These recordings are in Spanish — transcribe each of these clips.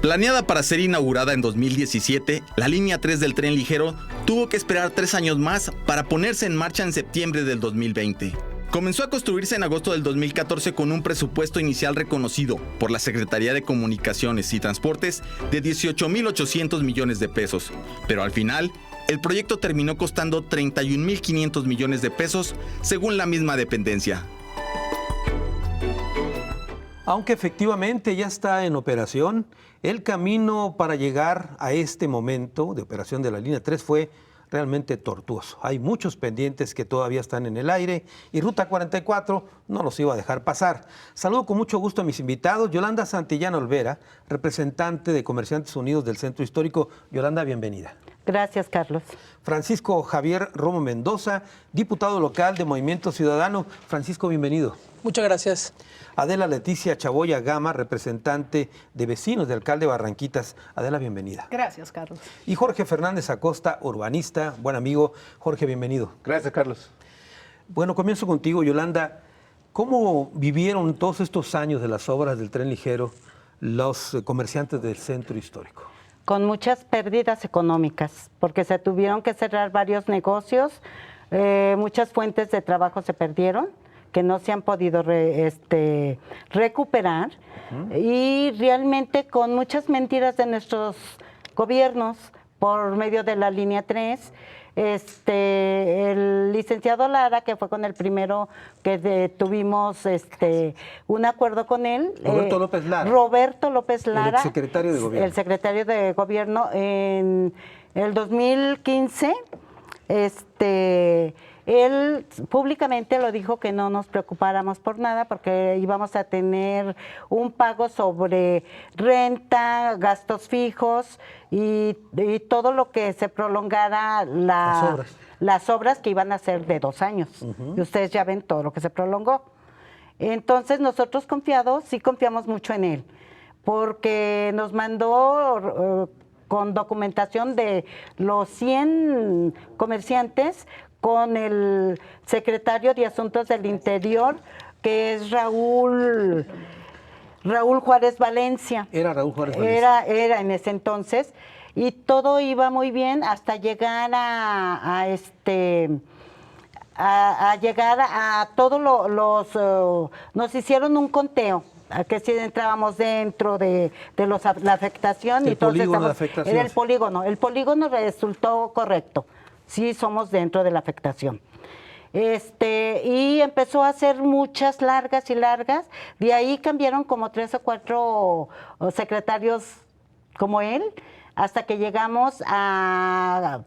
Planeada para ser inaugurada en 2017, la línea 3 del tren ligero tuvo que esperar 3 años más para ponerse en marcha en septiembre del 2020. Comenzó a construirse en agosto del 2014 con un presupuesto inicial reconocido por la Secretaría de Comunicaciones y Transportes de 18.800 millones de pesos, pero al final el proyecto terminó costando 31.500 millones de pesos, según la misma dependencia. Aunque efectivamente ya está en operación, el camino para llegar a este momento de operación de la línea 3 fue realmente tortuoso. Hay muchos pendientes que todavía están en el aire y Ruta 44 no los iba a dejar pasar. Saludo con mucho gusto a mis invitados. Yolanda Santillana Olvera, representante de Comerciantes Unidos del Centro Histórico. Yolanda, bienvenida. Gracias, Carlos. Francisco Javier Romo Mendoza, diputado local de Movimiento Ciudadano. Francisco, bienvenido. Muchas gracias. Adela Leticia Chaboya Gama, representante de vecinos de Alcalde Barranquitas. Adela, bienvenida. Gracias, Carlos. Y Jorge Fernández Acosta, urbanista, buen amigo. Jorge, bienvenido. Gracias, Carlos. Bueno, comienzo contigo, Yolanda. ¿Cómo vivieron todos estos años de las obras del tren ligero los comerciantes del centro histórico? Con muchas pérdidas económicas, porque se tuvieron que cerrar varios negocios, muchas fuentes de trabajo se perdieron, que no se han podido recuperar, y realmente con muchas mentiras de nuestros gobiernos por medio de la línea 3. El licenciado Lara, que fue con el primero que tuvimos un acuerdo con él. Roberto López Lara. Roberto López Lara. El secretario de gobierno. El secretario de gobierno en el 2015. Él públicamente lo dijo que no nos preocupáramos por nada porque íbamos a tener un pago sobre renta, gastos fijos y todo lo que se prolongara las obras que iban a ser de 2 años. Y ustedes ya ven todo lo que se prolongó. Entonces nosotros sí confiamos mucho en él, porque nos mandó con documentación de los 100 comerciantes con el secretario de Asuntos del Interior, que es Raúl Juárez Valencia. Era Raúl Juárez Valencia. Era en ese entonces, y todo iba muy bien hasta llegar llegar a todos nos hicieron un conteo, a que si entrábamos dentro de la afectación. El y todos polígono de afectación. Era el polígono resultó correcto. Sí, somos dentro de la afectación. Y empezó a hacer muchas largas y largas. De ahí cambiaron como 3 o 4 secretarios como él, hasta que llegamos a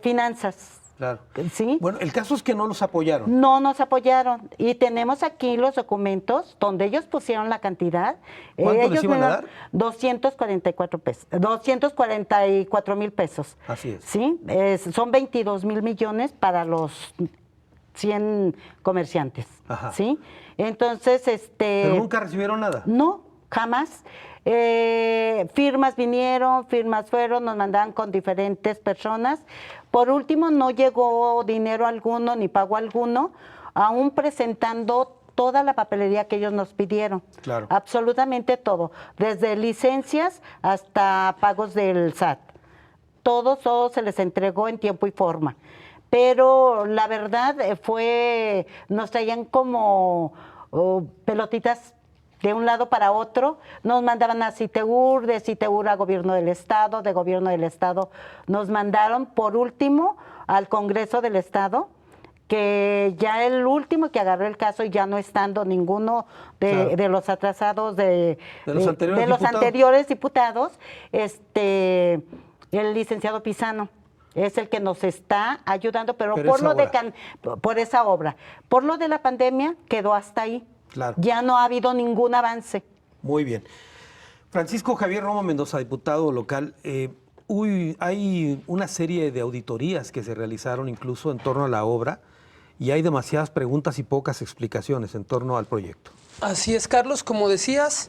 finanzas. Claro. ¿Sí? Bueno, el caso es que no los apoyaron. No nos apoyaron. Y tenemos aquí los documentos donde ellos pusieron la cantidad. ¿Cuánto les iban a dar? 244,000 pesos. Así es. ¿Sí? Son 22,000 millones para los 100 comerciantes. Ajá. ¿Sí? Entonces, ¿Pero nunca recibieron nada? No, jamás. Firmas vinieron, firmas fueron, nos mandaban con diferentes personas. Por último, no llegó dinero alguno ni pago alguno, aún presentando toda la papelería que ellos nos pidieron. Claro. Absolutamente todo, desde licencias hasta pagos del SAT. Todo se les entregó en tiempo y forma. Pero la verdad nos traían como pelotitas de un lado para otro. Nos mandaban a CITEUR, de CITEUR a Gobierno del Estado, de Gobierno del Estado nos mandaron por último al Congreso del Estado, que ya el último que agarró el caso, y ya no estando ninguno de los atrasados de los anteriores diputados, el licenciado Pisano es el que nos está ayudando, pero por esa obra. Por lo de la pandemia quedó hasta ahí. Claro. Ya no ha habido ningún avance. Muy bien. Francisco Javier Romo Mendoza, diputado local. Hay una serie de auditorías que se realizaron incluso en torno a la obra y hay demasiadas preguntas y pocas explicaciones en torno al proyecto. Así es, Carlos. Como decías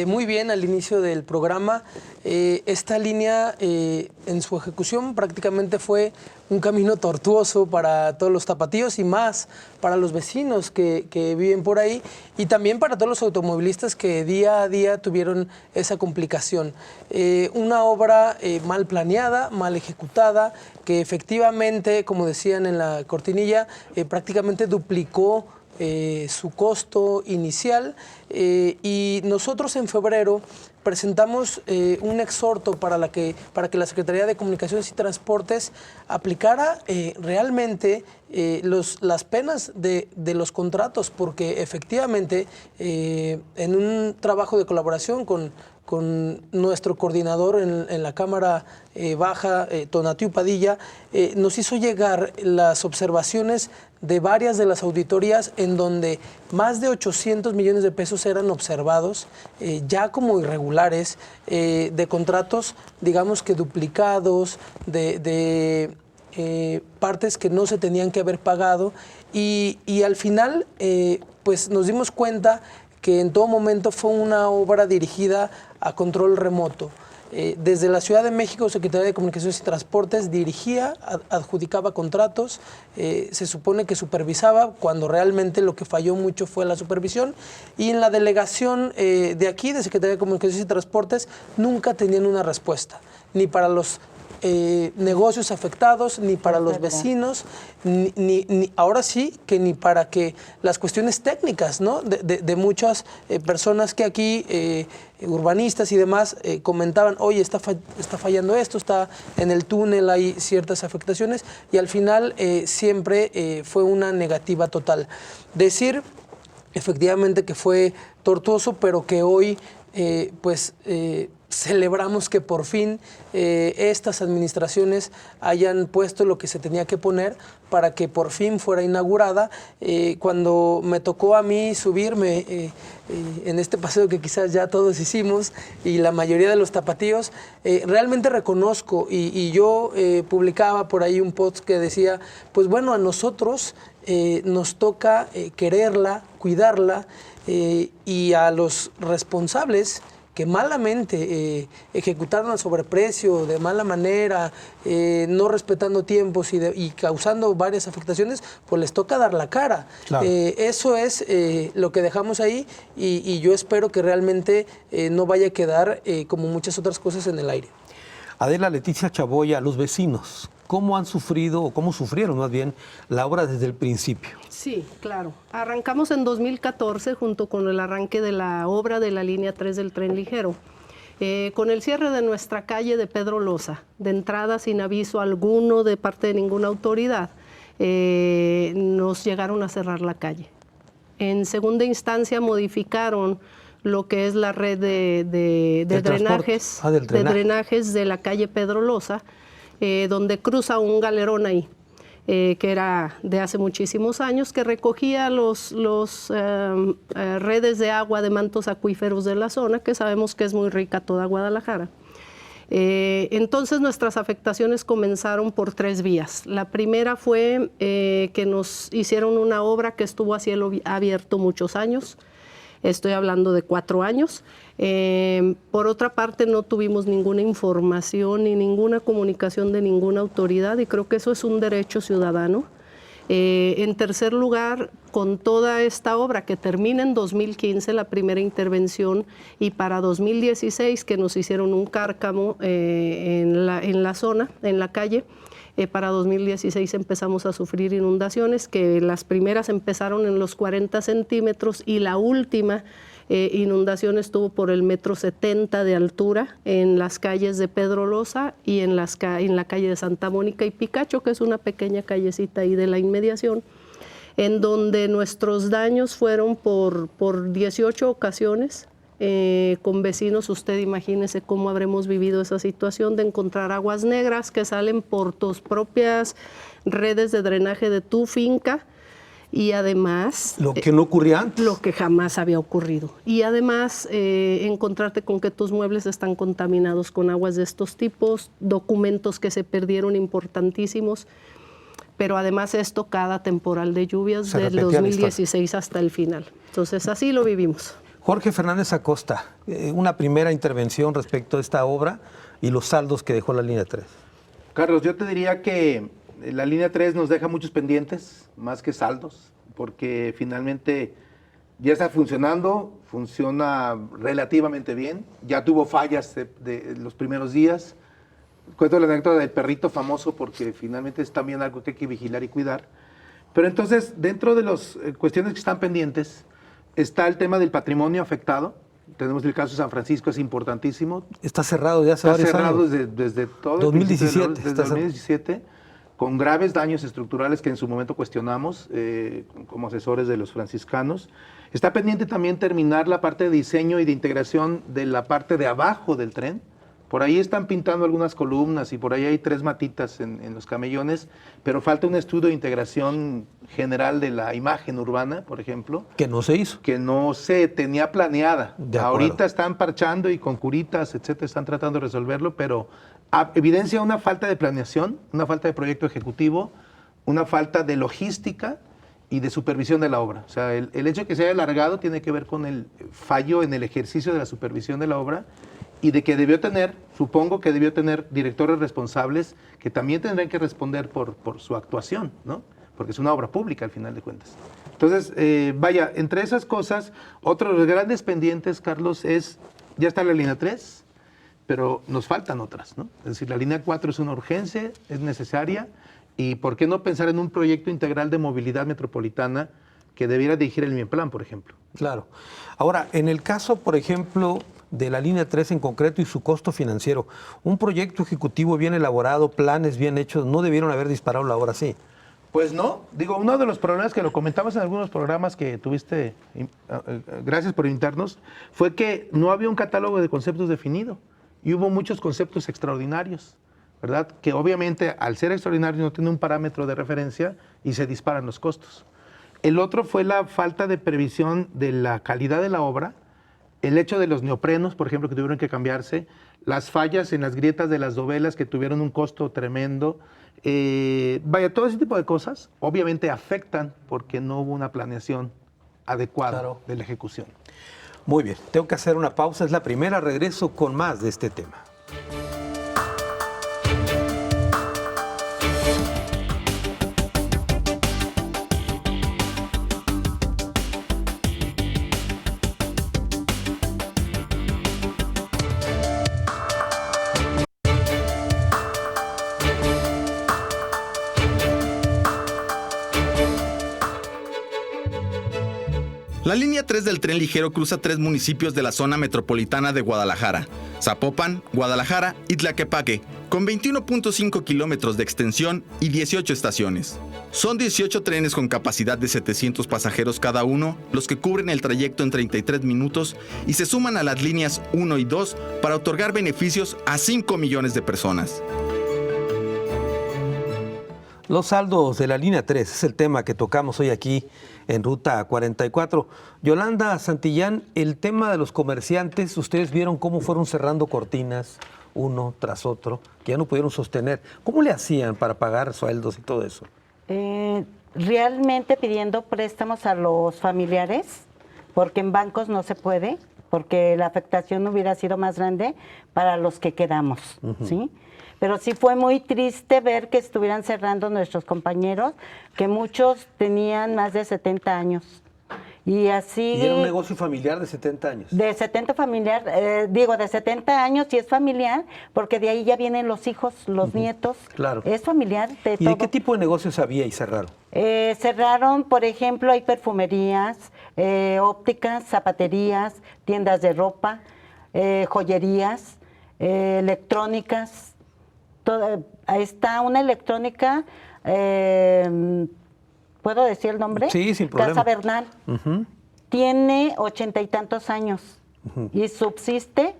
muy bien al inicio del programa, esta línea en su ejecución prácticamente fue un camino tortuoso para todos los tapatíos y más para los vecinos que viven por ahí y también para todos los automovilistas que día a día tuvieron esa complicación. Una obra mal planeada, mal ejecutada, que efectivamente, como decían en la cortinilla, prácticamente duplicó su costo inicial y nosotros en febrero presentamos un exhorto para que la Secretaría de Comunicaciones y Transportes aplicara realmente las penas de los contratos, porque efectivamente en un trabajo de colaboración con nuestro coordinador en la Cámara Baja, Tonatiu Padilla, nos hizo llegar las observaciones de varias de las auditorías en donde más de 800 millones de pesos eran observados ya como irregulares, de contratos, digamos que duplicados, de partes que no se tenían que haber pagado y al final pues nos dimos cuenta que en todo momento fue una obra dirigida a control remoto. Desde la Ciudad de México, Secretaría de Comunicaciones y Transportes dirigía, adjudicaba contratos, se supone que supervisaba, cuando realmente lo que falló mucho fue la supervisión, y en la delegación de aquí, de Secretaría de Comunicaciones y Transportes, nunca tenían una respuesta, ni para los negocios afectados, ni para los vecinos, ni ahora sí que ni para que las cuestiones técnicas, ¿no? de muchas personas que aquí, urbanistas y demás, comentaban, oye, está fallando esto, está en el túnel, hay ciertas afectaciones, y al final siempre fue una negativa total. Decir efectivamente que fue tortuoso, pero que hoy celebramos que por fin estas administraciones hayan puesto lo que se tenía que poner para que por fin fuera inaugurada. Cuando me tocó a mí subirme en este paseo que quizás ya todos hicimos y la mayoría de los tapatíos, realmente reconozco y yo publicaba por ahí un post que decía, pues bueno, a nosotros nos toca quererla, cuidarla y a los responsables que malamente ejecutaron al sobreprecio, de mala manera, no respetando tiempos y causando varias afectaciones, pues les toca dar la cara. Claro. Eso es lo que dejamos ahí y yo espero que realmente no vaya a quedar como muchas otras cosas en el aire. Adela, Leticia Chaboya, los vecinos, ¿cómo han sufrido, o cómo sufrieron más bien, la obra desde el principio? Sí, claro. Arrancamos en 2014 junto con el arranque de la obra de la línea 3 del tren ligero. Con el cierre de nuestra calle de Pedro Loza, de entrada sin aviso alguno de parte de ninguna autoridad, nos llegaron a cerrar la calle. En segunda instancia modificaron lo que es la red de drenajes de la calle Pedro Loza, donde cruza un galerón ahí, que era de hace muchísimos años, que recogía los redes de agua de mantos acuíferos de la zona, que sabemos que es muy rica toda Guadalajara. Entonces nuestras afectaciones comenzaron por 3 vías. La primera fue que nos hicieron una obra que estuvo a cielo abierto muchos años. Estoy hablando de 4 años. Por otra parte, no tuvimos ninguna información ni ninguna comunicación de ninguna autoridad y creo que eso es un derecho ciudadano. En tercer lugar, con toda esta obra que termina en 2015, la primera intervención, y para 2016 que nos hicieron un cárcamo en la zona, en la calle, para 2016 empezamos a sufrir inundaciones, que las primeras empezaron en los 40 centímetros y la última inundación estuvo por el 1,70 m de altura en las calles de Pedro Loza y en la calle de Santa Mónica y Picacho, que es una pequeña callecita ahí de la inmediación, en donde nuestros daños fueron por 18 ocasiones. Con vecinos, usted imagínese cómo habremos vivido esa situación de encontrar aguas negras que salen por tus propias redes de drenaje de tu finca y además... Lo que no ocurría antes. Lo que jamás había ocurrido. Y además encontrarte con que tus muebles están contaminados con aguas de estos tipos, documentos que se perdieron importantísimos, pero además esto cada temporal de lluvias del 2016 hasta el final. Entonces así lo vivimos. Jorge Fernández Acosta, una primera intervención respecto a esta obra y los saldos que dejó la línea 3. Carlos, yo te diría que la línea 3 nos deja muchos pendientes, más que saldos, porque finalmente ya está funcionando, funciona relativamente bien, ya tuvo fallas de los primeros días. Cuento la anécdota del perrito famoso porque finalmente es también algo que hay que vigilar y cuidar. Pero entonces, dentro de las cuestiones que están pendientes, está el tema del patrimonio afectado. Tenemos el caso de San Francisco, es importantísimo. Está cerrado desde hace varios años. Está cerrado desde todo 2017. Desde 2017, con graves daños estructurales que en su momento cuestionamos como asesores de los franciscanos. Está pendiente también terminar la parte de diseño y de integración de la parte de abajo del tren. Por ahí están pintando algunas columnas y por ahí hay 3 matitas en los camellones, pero falta un estudio de integración general de la imagen urbana, por ejemplo. Que no se hizo. Que no se tenía planeada. De acuerdo. Ahorita están parchando y con curitas, etcétera, están tratando de resolverlo, pero evidencia una falta de planeación, una falta de proyecto ejecutivo, una falta de logística y de supervisión de la obra. O sea, el hecho de que se haya alargado tiene que ver con el fallo en el ejercicio de la supervisión de la obra y de que supongo que debió tener directores responsables que también tendrán que responder por su actuación, ¿no? Porque es una obra pública al final de cuentas. Entonces, vaya, entre esas cosas, otro de los grandes pendientes, Carlos, ya está la línea 3, pero nos faltan otras, ¿no? Es decir, la línea 4 es una urgencia, es necesaria, y ¿por qué no pensar en un proyecto integral de movilidad metropolitana que debiera dirigir el Miemplan, por ejemplo? Claro. Ahora, en el caso, por ejemplo, de la línea 3 en concreto y su costo financiero, un proyecto ejecutivo bien elaborado, planes bien hechos, ¿no debieron haber disparado la obra así? Pues no, digo, uno de los problemas que lo comentamos en algunos programas que tuviste, gracias por invitarnos, fue que no había un catálogo de conceptos definido y hubo muchos conceptos extraordinarios, ¿verdad? Que obviamente al ser extraordinarios no tiene un parámetro de referencia y se disparan los costos. El otro fue la falta de previsión de la calidad de la obra, el hecho de los neoprenos, por ejemplo, que tuvieron que cambiarse, las fallas en las grietas de las dovelas que tuvieron un costo tremendo. Vaya, todo ese tipo de cosas obviamente afectan porque no hubo una planeación adecuada de la ejecución. Muy bien, tengo que hacer una pausa, es la primera, regreso con más de este tema. La línea 3 del tren ligero cruza 3 municipios de la zona metropolitana de Guadalajara: Zapopan, Guadalajara y Tlaquepaque, con 21.5 kilómetros de extensión y 18 estaciones. Son 18 trenes con capacidad de 700 pasajeros cada uno, los que cubren el trayecto en 33 minutos y se suman a las líneas 1 y 2 para otorgar beneficios a 5 millones de personas. Los saldos de la línea 3 es el tema que tocamos hoy aquí en Ruta 44. Yolanda Santillán, el tema de los comerciantes, ustedes vieron cómo fueron cerrando cortinas uno tras otro, que ya no pudieron sostener. ¿Cómo le hacían para pagar sueldos y todo eso? Realmente pidiendo préstamos a los familiares, porque en bancos no se puede, porque la afectación hubiera sido más grande para los que quedamos, ¿sí? Pero sí fue muy triste ver que estuvieran cerrando nuestros compañeros, que muchos tenían más de 70 años. Y así... ¿Y era un negocio familiar de 70 años? De 70 familiar, de 70 años y es familiar, porque de ahí ya vienen los hijos, los nietos. Claro. Es familiar de todo. ¿Y de qué tipo de negocios había y cerraron? Cerraron, por ejemplo, hay perfumerías, ópticas, zapaterías, tiendas de ropa, joyerías, electrónicas. Ahí está una electrónica, ¿puedo decir el nombre? Sí, sin problema. Casa Bernal. Tiene 80 y tantos años y subsiste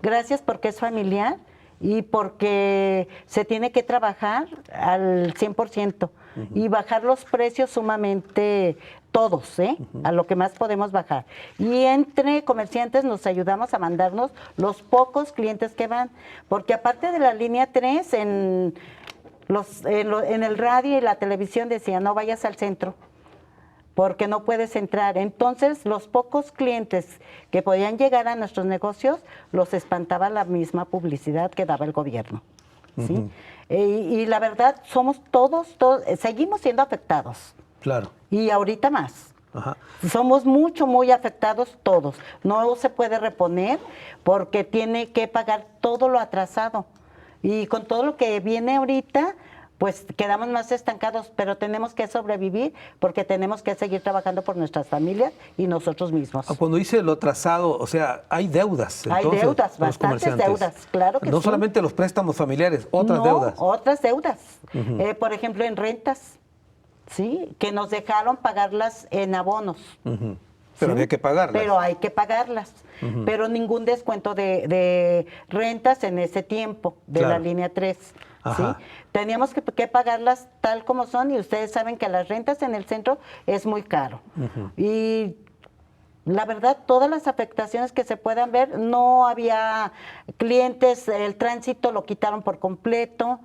gracias porque es familiar y porque se tiene que trabajar al 100% y bajar los precios sumamente todos, a lo que más podemos bajar. Y entre comerciantes nos ayudamos a mandarnos los pocos clientes que van, porque aparte de la línea 3, en el radio y la televisión decían, no vayas al centro, porque no puedes entrar. Entonces, los pocos clientes que podían llegar a nuestros negocios los espantaba la misma publicidad que daba el gobierno. ¿Sí? Y la verdad, somos todos, seguimos siendo afectados. Claro. Y ahorita más. Ajá. Somos muy afectados todos. No se puede reponer porque tiene que pagar todo lo atrasado. Y con todo lo que viene ahorita, pues quedamos más estancados, pero tenemos que sobrevivir porque tenemos que seguir trabajando por nuestras familias y nosotros mismos. Cuando dice lo atrasado, o sea, hay deudas. Hay entonces, deudas, para los bastantes comerciantes. deudas, claro que No sí. solamente los préstamos familiares, otras No, deudas. otras deudas. Por ejemplo, en rentas, ¿sí? Que nos dejaron pagarlas en abonos. Pero ¿sí? había que pagarlas. Pero hay que pagarlas. Pero ningún descuento de rentas en ese tiempo de Claro. la línea 3. ¿sí? Ajá. Teníamos que pagarlas tal como son y ustedes saben que las rentas en el centro es muy caro. Y la verdad, todas las afectaciones que se puedan ver, no había clientes, el tránsito lo quitaron por completo,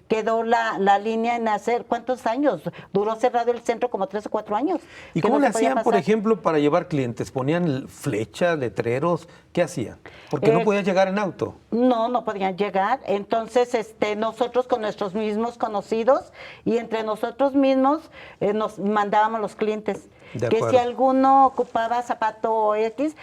quedó la línea en hacer, ¿cuántos años? Duró cerrado el centro como 3 o 4 años. ¿Y que cómo no le se podía hacían, por pasar. ejemplo, para llevar clientes? ¿Ponían flechas, letreros? ¿Qué hacían? Porque no podías llegar en auto. No podían llegar. Entonces, nosotros con nuestros mismos conocidos y entre nosotros mismos nos mandábamos los clientes. De Que acuerdo. si alguno ocupaba zapato X,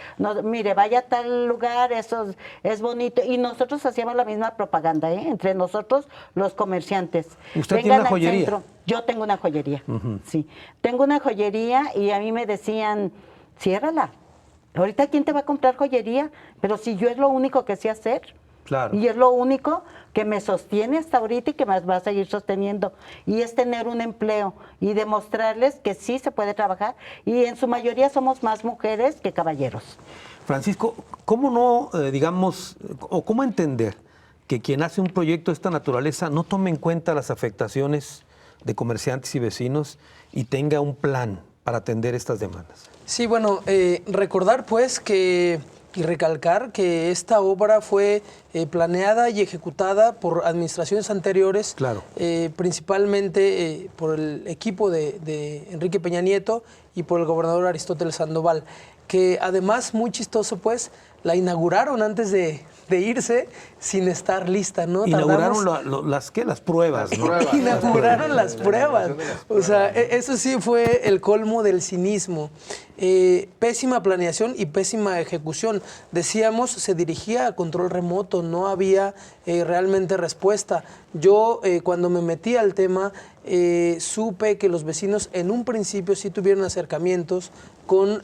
mire, vaya a tal lugar, eso es bonito. Y nosotros hacíamos la misma propaganda, entre nosotros los comerciantes. ¿Usted tiene Vengan una al joyería? centro. Yo tengo una joyería, sí. Tengo una joyería y a mí me decían, ciérrala. Ahorita, ¿quién te va a comprar joyería? Pero si yo es lo único que sé hacer. Claro. Y es lo único que me sostiene hasta ahorita y que me va a seguir sosteniendo. Y es tener un empleo y demostrarles que sí se puede trabajar. Y en su mayoría somos más mujeres que caballeros. Francisco, ¿cómo no, digamos, o cómo entender que quien hace un proyecto de esta naturaleza no tome en cuenta las afectaciones de comerciantes y vecinos y tenga un plan para atender estas demandas? Sí, bueno, recordar pues y recalcar que esta obra fue planeada y ejecutada por administraciones anteriores, Claro. Principalmente por el equipo de Enrique Peña Nieto y por el gobernador Aristóteles Sandoval, que además, muy chistoso pues, la inauguraron antes de irse sin estar lista, ¿no? Inauguraron las pruebas, ¿no? Inauguraron las pruebas. O sea, eso sí fue el colmo del cinismo. Pésima planeación y pésima ejecución. Decíamos, se dirigía a control remoto, no había realmente respuesta. Yo, cuando me metí al tema, supe que los vecinos en un principio sí tuvieron acercamientos con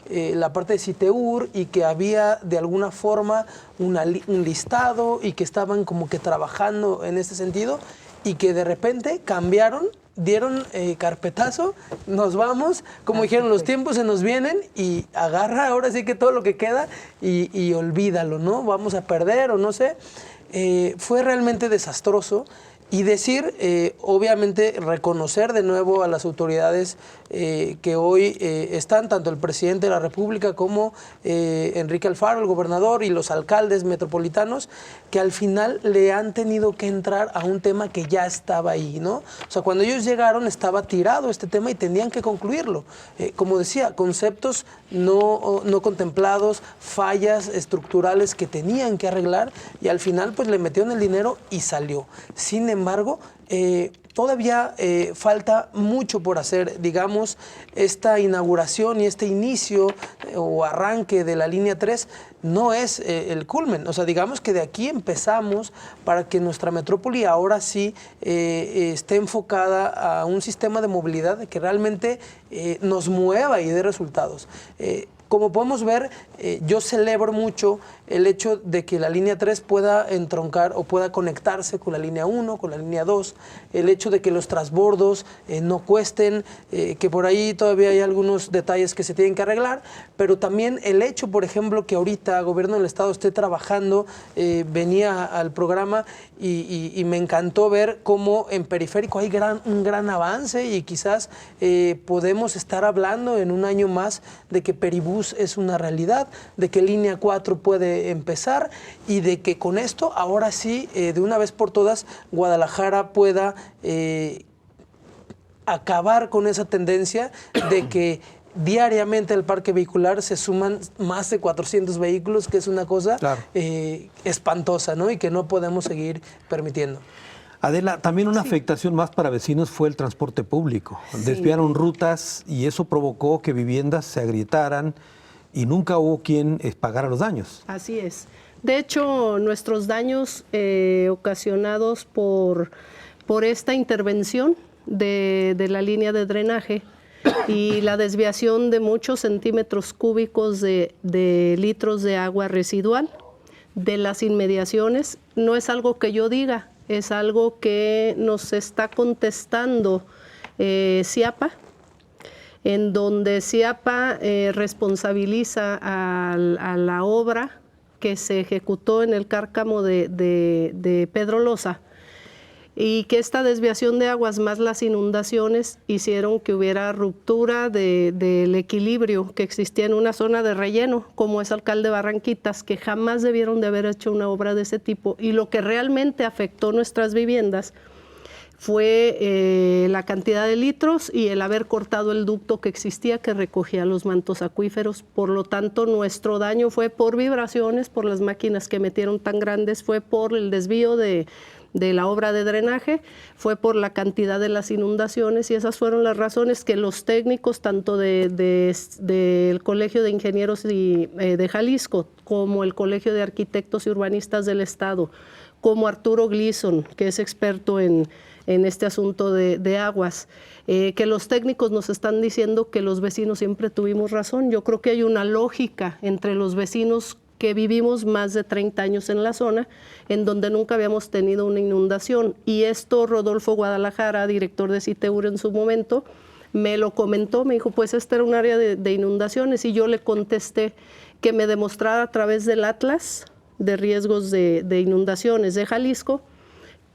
la parte de CITEUR y que había de alguna forma un listado y que estaban como que trabajando en este sentido y que de repente cambiaron, dieron carpetazo, nos vamos, como dijeron, los tiempos se nos vienen y agarra ahora sí que todo lo que queda y olvídalo, ¿no? Vamos a perder o no sé. Fue realmente desastroso. Y decir, obviamente, reconocer de nuevo a las autoridades que hoy están, tanto el presidente de la República como Enrique Alfaro, el gobernador, y los alcaldes metropolitanos, que al final le han tenido que entrar a un tema que ya estaba ahí, ¿no? O sea, cuando ellos llegaron estaba tirado este tema y tenían que concluirlo. Como decía, conceptos no contemplados, fallas estructurales que tenían que arreglar y al final pues le metieron el dinero y salió. Sin embargo, todavía falta mucho por hacer. Digamos, esta inauguración y este inicio o arranque de la línea 3 no es el culmen. O sea, digamos que de aquí empezamos para que nuestra metrópoli ahora sí esté enfocada a un sistema de movilidad que realmente nos mueva y dé resultados. Como podemos ver, yo celebro mucho el hecho de que la línea 3 pueda entroncar o pueda conectarse con la línea 1, con la línea 2, el hecho de que los transbordos no cuesten, que por ahí todavía hay algunos detalles que se tienen que arreglar, pero también el hecho, por ejemplo, que ahorita el gobierno del estado esté trabajando, venía al programa y me encantó ver cómo en periférico hay un gran avance y quizás podemos estar hablando en un año más de que Peribús es una realidad, de que línea 4 puede empezar y de que con esto ahora sí, de una vez por todas, Guadalajara pueda acabar con esa tendencia de que diariamente al parque vehicular se suman más de 400 vehículos, que es una cosa espantosa, ¿no? Y que no podemos seguir permitiendo. Adela, también una afectación más para vecinos fue el transporte público. Sí. Desviaron rutas y eso provocó que viviendas se agrietaran y nunca hubo quien pagara los daños. Así es. De hecho, nuestros daños ocasionados por esta intervención de la línea de drenaje y la desviación de muchos centímetros cúbicos de litros de agua residual de las inmediaciones, no es algo que yo diga, es algo que nos está contestando CIAPA, en donde CIAPA responsabiliza a la obra que se ejecutó en el cárcamo de Pedro Loza, y que esta desviación de aguas más las inundaciones hicieron que hubiera ruptura del equilibrio que existía en una zona de relleno, como es Alcalde Barranquitas, que jamás debieron de haber hecho una obra de ese tipo. Y lo que realmente afectó nuestras viviendas fue la cantidad de litros y el haber cortado el ducto que existía que recogía los mantos acuíferos. Por lo tanto, nuestro daño fue por vibraciones, por las máquinas que metieron tan grandes, fue por el desvío de la obra de drenaje, fue por la cantidad de las inundaciones, y esas fueron las razones que los técnicos, tanto del Colegio de Ingenieros de Jalisco, como el Colegio de Arquitectos y Urbanistas del Estado, como Arturo Gleason, que es experto en este asunto de aguas, que los técnicos nos están diciendo que los vecinos siempre tuvimos razón. Yo creo que hay una lógica entre los vecinos que vivimos más de 30 años en la zona, en donde nunca habíamos tenido una inundación. Y esto Rodolfo Guadalajara, director de CITEUR en su momento, me lo comentó, me dijo, pues este era un área de inundaciones, y yo le contesté que me demostrara a través del Atlas de riesgos de inundaciones de Jalisco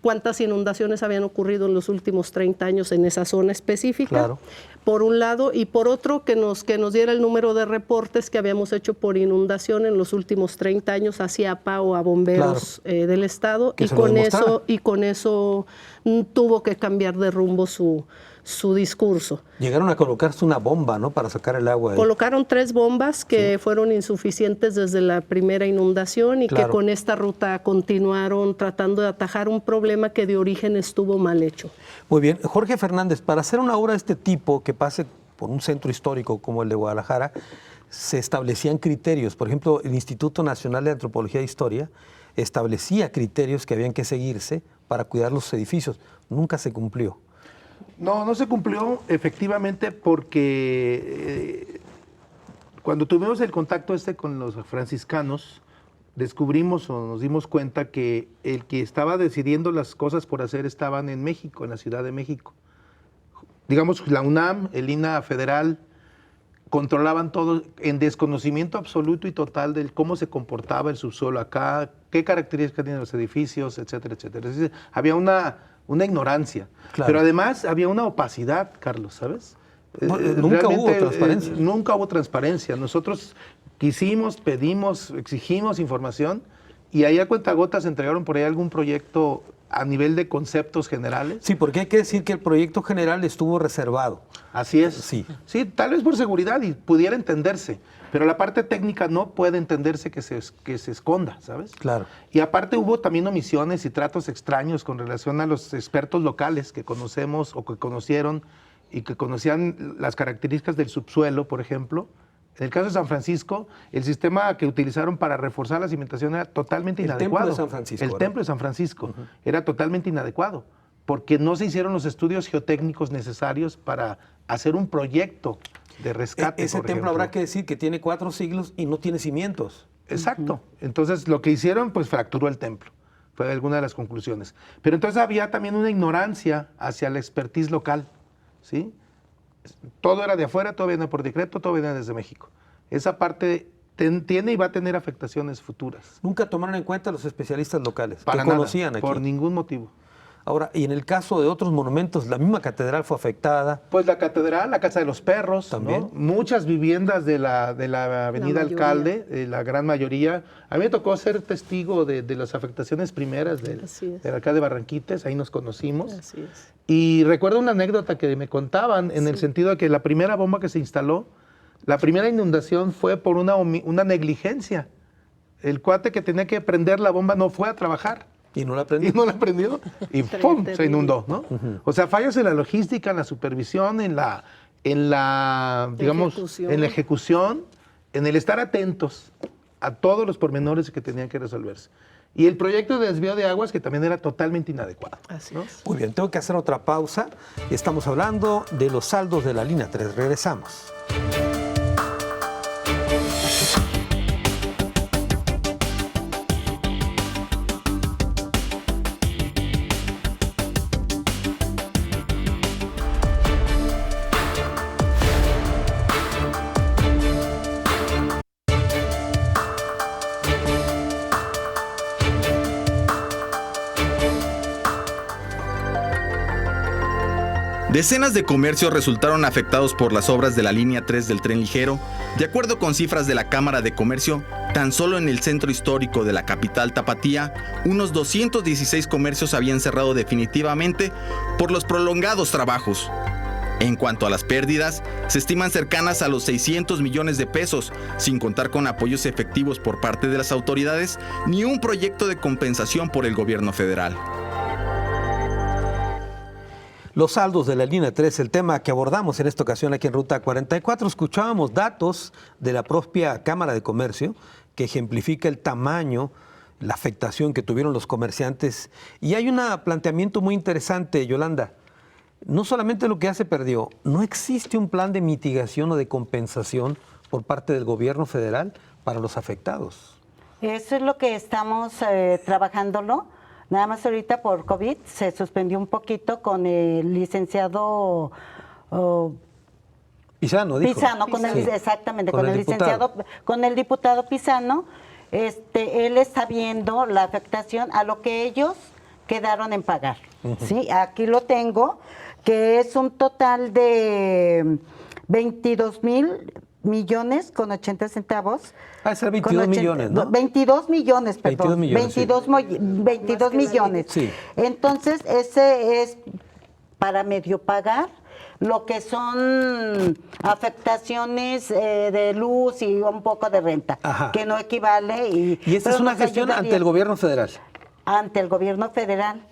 cuántas inundaciones habían ocurrido en los últimos 30 años en esa zona específica, claro, por un lado, y por otro que nos diera el número de reportes que habíamos hecho por inundación en los últimos 30 años a CIAPA o a bomberos, claro, del Estado, y con eso tuvo que cambiar de rumbo su discurso. Llegaron a colocarse una bomba, ¿no?, para sacar el agua. Colocaron 3 bombas que fueron insuficientes desde la primera inundación, y que con esta ruta continuaron tratando de atajar un problema que de origen estuvo mal hecho. Muy bien. Jorge Fernández, para hacer una obra de este tipo que pase por un centro histórico como el de Guadalajara, se establecían criterios. Por ejemplo, el Instituto Nacional de Antropología e Historia establecía criterios que habían que seguirse para cuidar los edificios. Nunca se cumplió. No se cumplió efectivamente porque cuando tuvimos el contacto con los franciscanos, descubrimos o nos dimos cuenta que el que estaba decidiendo las cosas por hacer estaban en México, en la Ciudad de México. Digamos, la UNAM, el INAH federal, controlaban todo en desconocimiento absoluto y total de cómo se comportaba el subsuelo acá, qué características tienen los edificios, etcétera, etcétera. Es decir, había una ignorancia, claro, pero además había una opacidad, Carlos, ¿sabes? Nunca hubo transparencia. Nunca hubo transparencia. Nosotros quisimos, pedimos, exigimos información, y ahí a cuentagotas entregaron por ahí algún proyecto a nivel de conceptos generales. Sí, porque hay que decir que el proyecto general estuvo reservado. Así es. Sí, tal vez por seguridad y pudiera entenderse, pero la parte técnica no puede entenderse que se esconda, ¿sabes? Claro. Y aparte hubo también omisiones y tratos extraños con relación a los expertos locales que conocemos o que conocieron y que conocían las características del subsuelo, por ejemplo. En el caso de San Francisco, el sistema que utilizaron para reforzar la cimentación era totalmente inadecuado. El templo de San Francisco. El templo de San Francisco era totalmente inadecuado, porque no se hicieron los estudios geotécnicos necesarios para hacer un proyecto de rescate. Ese templo habrá que decir que tiene 4 siglos y no tiene cimientos. Exacto. Entonces, lo que hicieron, pues fracturó el templo. Fue alguna de las conclusiones. Pero entonces había también una ignorancia hacia la expertise local, ¿sí? Todo era de afuera, todo viene por decreto, todo viene desde México. Esa parte tiene y va a tener afectaciones futuras. Nunca tomaron en cuenta a los especialistas locales Para que nada, conocían aquí. por ningún motivo. Ahora, y en el caso de otros monumentos, la misma catedral fue afectada. Pues la catedral, la Casa de los Perros, También. ¿no? Muchas viviendas de la Avenida mayoría. Alcalde, la gran mayoría. A mí me tocó ser testigo de las afectaciones primeras Así es. del alcalde de Barranquites, ahí nos conocimos. Así es. Y recuerdo una anécdota que me contaban en el sentido de que la primera bomba que se instaló, la primera inundación fue por una negligencia. El cuate que tenía que prender la bomba no fue a trabajar. Y no la aprendí. Y no la prendió y ¡pum! Se inundó, ¿no? O sea, fallos en la logística, en la supervisión, en la digamos, Ejecución. en la ejecución, en el estar atentos a todos los pormenores que tenían que resolverse. Y el proyecto de desvío de aguas que también era totalmente inadecuado. Así es. Muy bien, tengo que hacer otra pausa. Estamos hablando de los saldos de la línea 3. Regresamos. Decenas de comercios resultaron afectados por las obras de la línea 3 del tren ligero. De acuerdo con cifras de la Cámara de Comercio, tan solo en el centro histórico de la capital tapatía, unos 216 comercios habían cerrado definitivamente por los prolongados trabajos. En cuanto a las pérdidas, se estiman cercanas a los 600 millones de pesos, sin contar con apoyos efectivos por parte de las autoridades, ni un proyecto de compensación por el gobierno federal. Los saldos de la línea 3, el tema que abordamos en esta ocasión aquí en Ruta 44, escuchábamos datos de la propia Cámara de Comercio que ejemplifica el tamaño, la afectación que tuvieron los comerciantes. Y hay un planteamiento muy interesante, Yolanda. No solamente lo que ya se perdió, no existe un plan de mitigación o de compensación por parte del gobierno federal para los afectados. Eso es lo que estamos trabajándolo. Nada más ahorita por COVID se suspendió un poquito con el licenciado Pisano, dijo. Pisano, Sí. Exactamente, Con con el el licenciado, diputado. con el diputado Pisano. Él está viendo la afectación a lo que ellos quedaron en pagar. ¿Sí? Aquí lo tengo, que es un total de 22,000,000,000 con 80 centavos. Ah, ser 22 millones, ¿no? 22 millones, perdón. 22 millones, 22 millones. Sí. Entonces, ese es para medio pagar lo que son afectaciones de luz y un poco de renta, Ajá. que no equivale. Y esta es pero una nos gestión ante ayudaría. el gobierno federal. Ante el gobierno federal,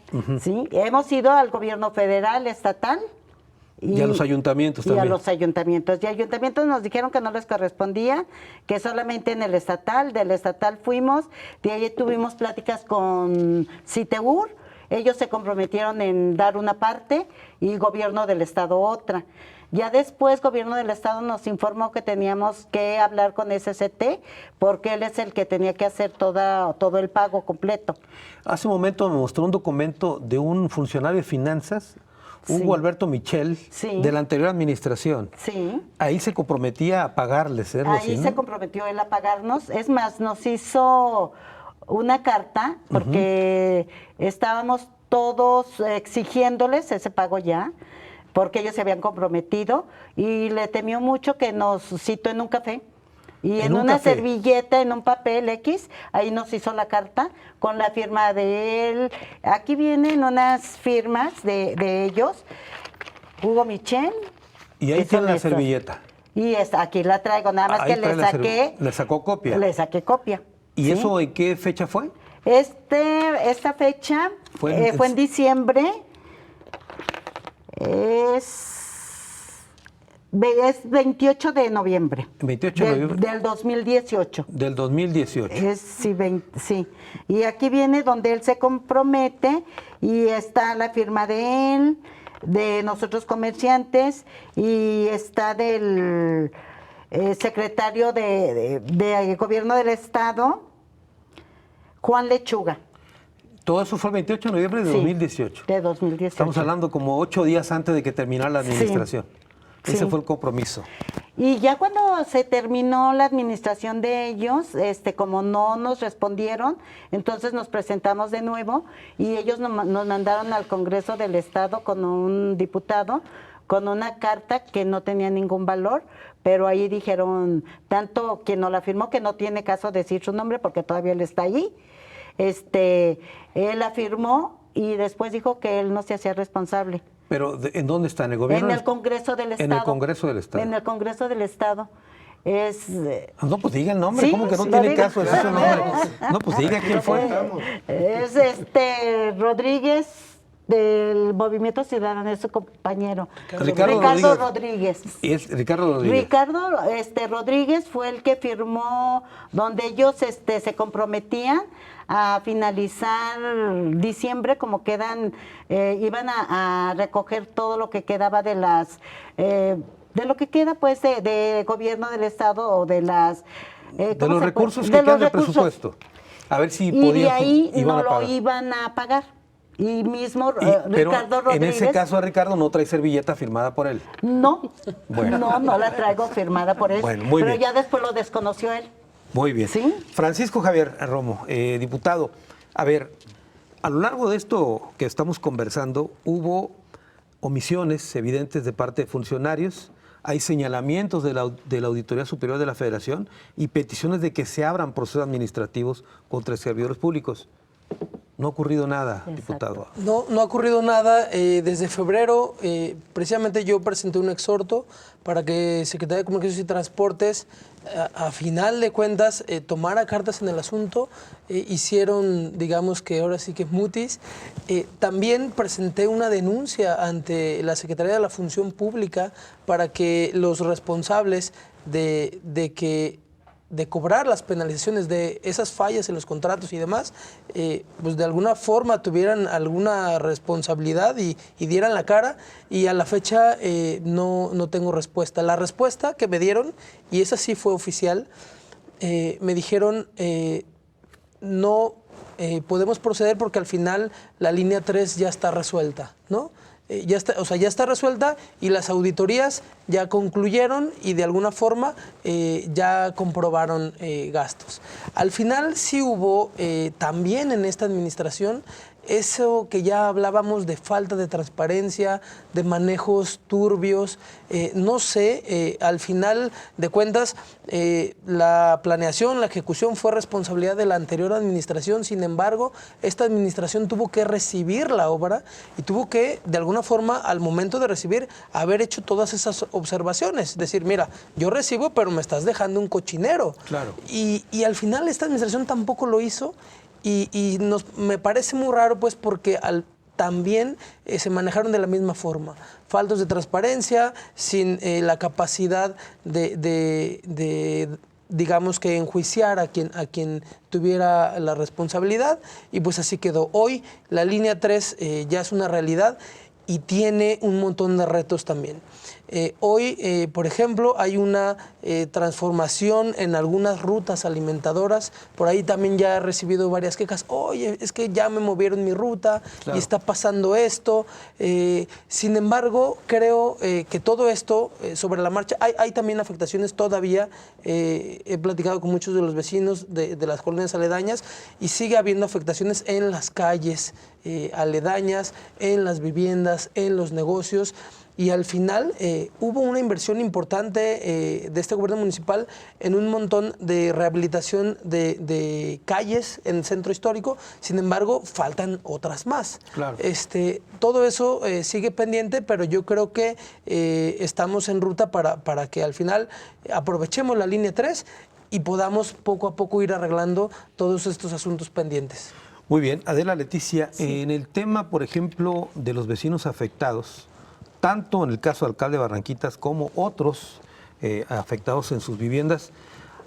¿sí? Hemos ido al gobierno federal, estatal. Y a los ayuntamientos y también. a los ayuntamientos. Y ayuntamientos nos dijeron que no les correspondía, que solamente en el estatal, del estatal fuimos, de ahí tuvimos pláticas con CITEUR, ellos se comprometieron en dar una parte y gobierno del estado otra. Ya después gobierno del estado nos informó que teníamos que hablar con SCT porque él es el que tenía que hacer todo el pago completo. Hace un momento me mostró un documento de un funcionario de finanzas, Hugo Sí. Alberto Michel, Sí. de la anterior administración. Sí. Ahí se comprometía a pagarles, ¿no? Ahí se comprometió él a pagarnos. Es más, nos hizo una carta porque estábamos todos exigiéndoles ese pago ya, porque ellos se habían comprometido y le temió mucho que nos citó en un café. Y en un una café. servilleta, en un papel X, ahí nos hizo la carta con la firma de él. Aquí vienen unas firmas de ellos. Hugo Michel. Y ahí que tiene son la estas. servilleta. Y aquí la traigo, nada más Ahí que trae le la saqué. le sacó copia. Le saqué copia. ¿Y ¿sí? eso en qué fecha fue? Esta fecha Fue en- fue en diciembre. Es 28 de noviembre. 28 de noviembre. Del 2018. Del 2018. Sí. Y aquí viene donde él se compromete y está la firma de él, de nosotros comerciantes y está del secretario de Gobierno del Estado, Juan Lechuga. Todo eso fue el 28 de noviembre de Sí, 2018. De 2018. Estamos hablando como 8 días antes de que terminara la administración. Ese Sí. fue el compromiso. Y ya cuando se terminó la administración de ellos, como no nos respondieron, entonces nos presentamos de nuevo y ellos nos mandaron al Congreso del Estado con un diputado, con una carta que no tenía ningún valor, pero ahí dijeron, tanto quien nos la firmó, que no tiene caso decir su nombre porque todavía él está allí, él afirmó y después dijo que él no se hacía responsable. Pero ¿en dónde está? ¿En el gobierno? En el Congreso del Estado. En el Congreso del Estado. En el Congreso del Estado. No, pues diga el nombre, Sí, ¿cómo que no lo tiene digo. caso decir su nombre? No, pues diga quién fue. Es Rodríguez del Movimiento Ciudadano, es su compañero. Ricardo Rodríguez. Y es Ricardo Rodríguez. Ricardo Rodríguez fue el que firmó, donde ellos se comprometían a finalizar diciembre, como quedan, iban a recoger todo lo que quedaba de las, de lo que queda pues de gobierno del Estado o de las... de los recursos que quedan del presupuesto. A ver si y podían, de ahí iban no a lo pagar. iban a pagar. Y mismo Pero Ricardo Rodríguez... en ese caso a Ricardo no trae servilleta firmada por él. No, Bueno. no la traigo firmada por él. Bueno, muy pero bien. ya después lo desconoció él. Muy bien. ¿Sí? Francisco Javier Romo, diputado, a ver, a lo largo de esto que estamos conversando, hubo omisiones evidentes de parte de funcionarios, hay señalamientos de la Auditoría Superior de la Federación y peticiones de que se abran procesos administrativos contra servidores públicos. No ha ocurrido nada, Exacto. diputado. No ha ocurrido nada. Desde febrero, precisamente yo presenté un exhorto para que Secretaría de Comunicaciones y Transportes, a final de cuentas, tomara cartas en el asunto. Hicieron, digamos que ahora sí que mutis. También presenté una denuncia ante la Secretaría de la Función Pública para que los responsables de cobrar las penalizaciones de esas fallas en los contratos y demás, pues de alguna forma tuvieran alguna responsabilidad y dieran la cara, y a la fecha no tengo respuesta. La respuesta que me dieron, y esa sí fue oficial, me dijeron no podemos proceder porque al final la línea 3 ya está resuelta, ¿no? Ya está resuelta y las auditorías ya concluyeron y de alguna forma ya comprobaron gastos. Al final sí hubo también en esta administración eso que ya hablábamos de falta de transparencia, de manejos turbios. No sé, al final de cuentas, la planeación, la ejecución fue responsabilidad de la anterior administración. Sin embargo, esta administración tuvo que recibir la obra y tuvo que, de alguna forma, al momento de recibir, haber hecho todas esas observaciones. Decir, mira, yo recibo, pero me estás dejando un cochinero. Claro. Y al final esta administración tampoco lo hizo. Y me parece muy raro, pues, porque también se manejaron de la misma forma. Faltos de transparencia, sin la capacidad de digamos que enjuiciar a quien tuviera la responsabilidad, y pues así quedó. Hoy la línea 3 ya es una realidad y tiene un montón de retos también. Hoy, por ejemplo, hay una transformación en algunas rutas alimentadoras. Por ahí también ya he recibido varias quejas. Oye, es que ya me movieron mi ruta, claro, y está pasando esto. Sin embargo, creo que todo esto sobre la marcha, hay también afectaciones todavía. He platicado con muchos de los vecinos de las colonias aledañas y sigue habiendo afectaciones en las calles aledañas, en las viviendas, en los negocios. Y al final hubo una inversión importante de este gobierno municipal en un montón de rehabilitación de calles en el centro histórico. Sin embargo, faltan otras más. Claro. Todo eso sigue pendiente, pero yo creo que estamos en ruta para que al final aprovechemos la línea 3 y podamos poco a poco ir arreglando todos estos asuntos pendientes. Muy bien. Adela, Leticia, sí, en el tema, por ejemplo, de los vecinos afectados, tanto en el caso del alcalde de Barranquitas como otros afectados en sus viviendas,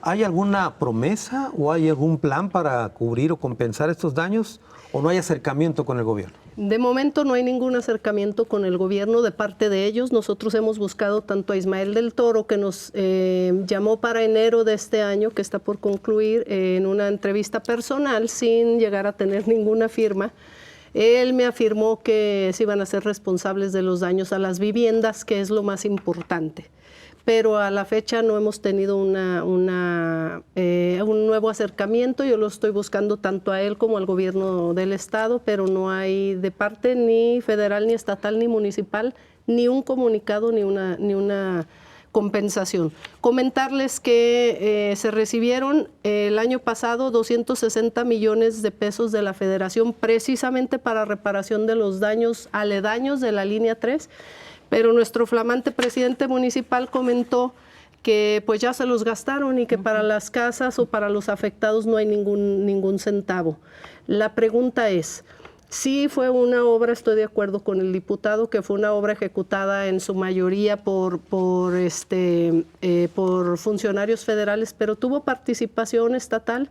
¿hay alguna promesa o hay algún plan para cubrir o compensar estos daños o no hay acercamiento con el gobierno? De momento no hay ningún acercamiento con el gobierno de parte de ellos. Nosotros hemos buscado tanto a Ismael del Toro, que nos llamó para enero de este año, que está por concluir, en una entrevista personal sin llegar a tener ninguna firma. Él me afirmó que se iban a ser responsables de los daños a las viviendas, que es lo más importante. Pero a la fecha no hemos tenido un nuevo acercamiento. Yo lo estoy buscando tanto a él como al gobierno del estado, pero no hay de parte ni federal, ni estatal, ni municipal, ni un comunicado, ni una compensación. Comentarles que se recibieron el año pasado 260 millones de pesos de la Federación precisamente para reparación de los daños aledaños de la línea 3, pero nuestro flamante presidente municipal comentó que pues ya se los gastaron y que para las casas o para los afectados no hay ningún centavo. La pregunta es, sí fue una obra, estoy de acuerdo con el diputado, que fue una obra ejecutada en su mayoría por funcionarios federales, pero tuvo participación estatal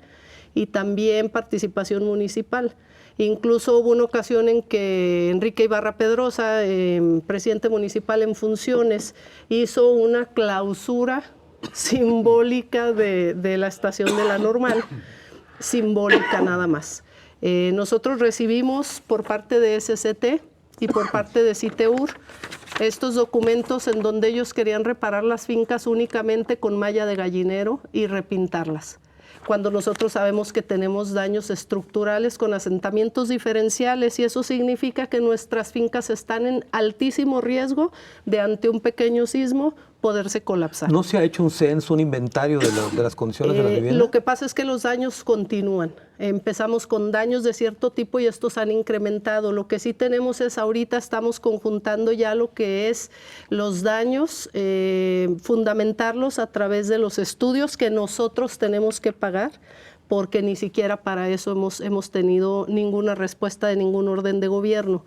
y también participación municipal. Incluso hubo una ocasión en que Enrique Ibarra Pedrosa, presidente municipal en funciones, hizo una clausura simbólica de la estación de La Normal, simbólica nada más. Nosotros recibimos por parte de SCT y por parte de CITEUR estos documentos en donde ellos querían reparar las fincas únicamente con malla de gallinero y repintarlas, cuando nosotros sabemos que tenemos daños estructurales con asentamientos diferenciales, y eso significa que nuestras fincas están en altísimo riesgo de, ante un pequeño sismo, poderse colapsar. ¿No se ha hecho un censo, un inventario de las condiciones de la vivienda? Lo que pasa es que los daños continúan. Empezamos con daños de cierto tipo y estos han incrementado. Lo que sí tenemos es, ahorita estamos conjuntando ya lo que es los daños, fundamentarlos a través de los estudios que nosotros tenemos que pagar, porque ni siquiera para eso hemos tenido ninguna respuesta de ningún orden de gobierno.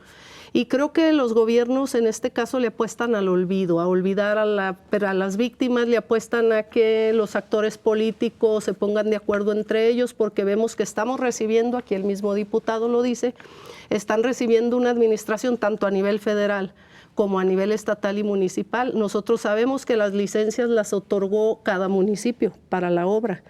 Y creo que los gobiernos en este caso le apuestan al olvido, a olvidar a las víctimas, le apuestan a que los actores políticos se pongan de acuerdo entre ellos, porque vemos que estamos recibiendo, aquí el mismo diputado lo dice, están recibiendo una administración tanto a nivel federal como a nivel estatal y municipal. Nosotros sabemos que las licencias las otorgó cada municipio para la obra.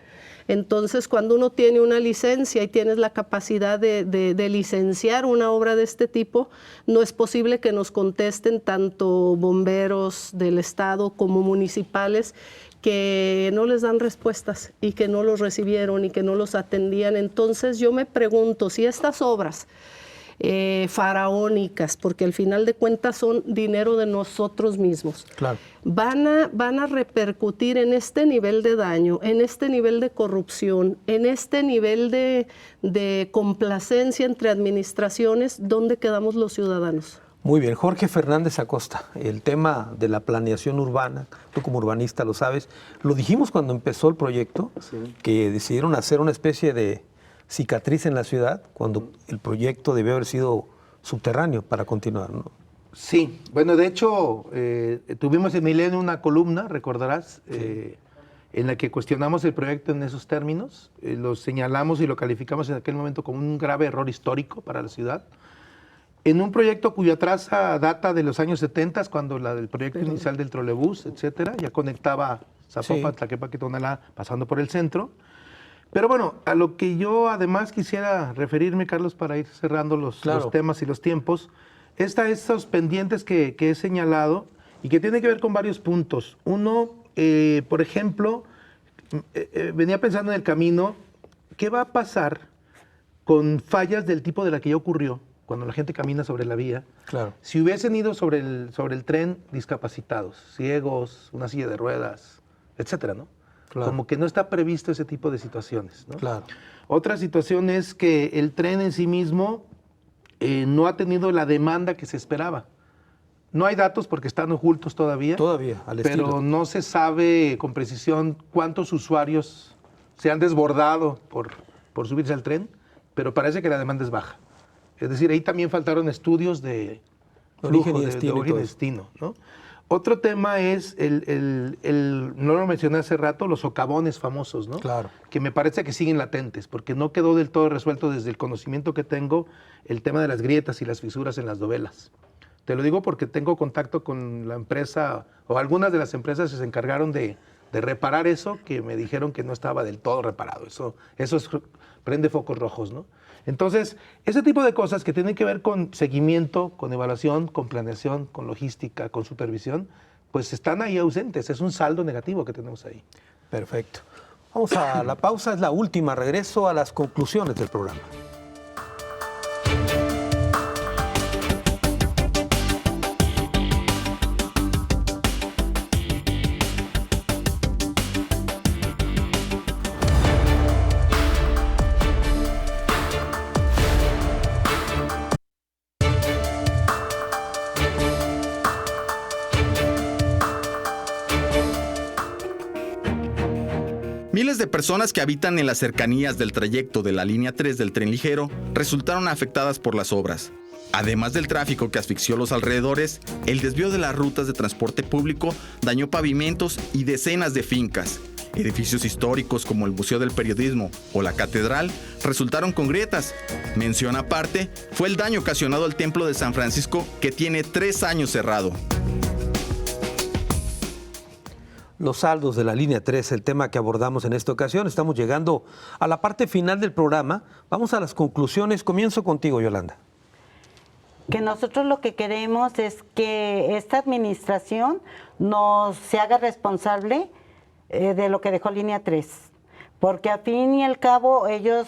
Entonces, cuando uno tiene una licencia y tienes la capacidad de licenciar una obra de este tipo, no es posible que nos contesten tanto bomberos del estado como municipales que no les dan respuestas y que no los recibieron y que no los atendían. Entonces, yo me pregunto si estas obras faraónicas, porque al final de cuentas son dinero de nosotros mismos, claro, van a repercutir en este nivel de daño, en este nivel de corrupción, en este nivel de complacencia entre administraciones. ¿Dónde quedamos los ciudadanos? Muy bien. Jorge Fernández Acosta, el tema de la planeación urbana, tú como urbanista lo sabes, lo dijimos cuando empezó el proyecto, sí, que decidieron hacer una especie de cicatriz en la ciudad, cuando el proyecto debió haber sido subterráneo para continuar, ¿no? Sí, bueno, de hecho, tuvimos en Milenio una columna, recordarás, sí, en la que cuestionamos el proyecto en esos términos, lo señalamos y lo calificamos en aquel momento como un grave error histórico para la ciudad, en un proyecto cuya traza data de los años 70, cuando la del proyecto inicial del trolebús, etcétera, ya conectaba Zapopan, sí, Tlaquepaque, Tonalá, pasando por el centro. Pero bueno, a lo que yo además quisiera referirme, Carlos, para ir cerrando los temas y los tiempos, estos pendientes que he señalado y que tienen que ver con varios puntos. Uno, por ejemplo, venía pensando en el camino, ¿qué va a pasar con fallas del tipo de la que ya ocurrió cuando la gente camina sobre la vía? Claro. Si hubiesen ido sobre el tren discapacitados, ciegos, una silla de ruedas, etcétera, ¿no? Claro. Como que no está previsto ese tipo de situaciones, ¿no? Claro. Otra situación es que el tren en sí mismo no ha tenido la demanda que se esperaba. No hay datos porque están ocultos todavía. Todavía, al estilo. Pero no se sabe con precisión cuántos usuarios se han desbordado por subirse al tren, pero parece que la demanda es baja. Es decir, ahí también faltaron estudios de origen flujo, y destino, de origen y destino, ¿no? Otro tema es, no lo mencioné hace rato, los socavones famosos, ¿no? Claro. Que me parece que siguen latentes, porque no quedó del todo resuelto desde el conocimiento que tengo el tema de las grietas y las fisuras en las dovelas. Te lo digo porque tengo contacto con la empresa, o algunas de las empresas que se encargaron de de reparar eso que me dijeron que no estaba del todo reparado. Eso prende focos rojos, ¿no? Entonces, ese tipo de cosas que tienen que ver con seguimiento, con evaluación, con planeación, con logística, con supervisión, pues están ahí ausentes. Es un saldo negativo que tenemos ahí. Perfecto. Vamos a la pausa, es la última. Regreso a las conclusiones del programa. Miles de personas que habitan en las cercanías del trayecto de la línea 3 del tren ligero resultaron afectadas por las obras. Además del tráfico que asfixió los alrededores, el desvío de las rutas de transporte público dañó pavimentos y decenas de fincas. Edificios históricos como el Museo del Periodismo o la Catedral resultaron con grietas. Mención aparte fue el daño ocasionado al Templo de San Francisco, que tiene 3 años cerrado. Los saldos de la línea 3, el tema que abordamos en esta ocasión. Estamos llegando a la parte final del programa. Vamos a las conclusiones. Comienzo contigo, Yolanda. Que nosotros lo que queremos es que esta administración se haga responsable de lo que dejó línea 3. Porque al fin y al cabo ellos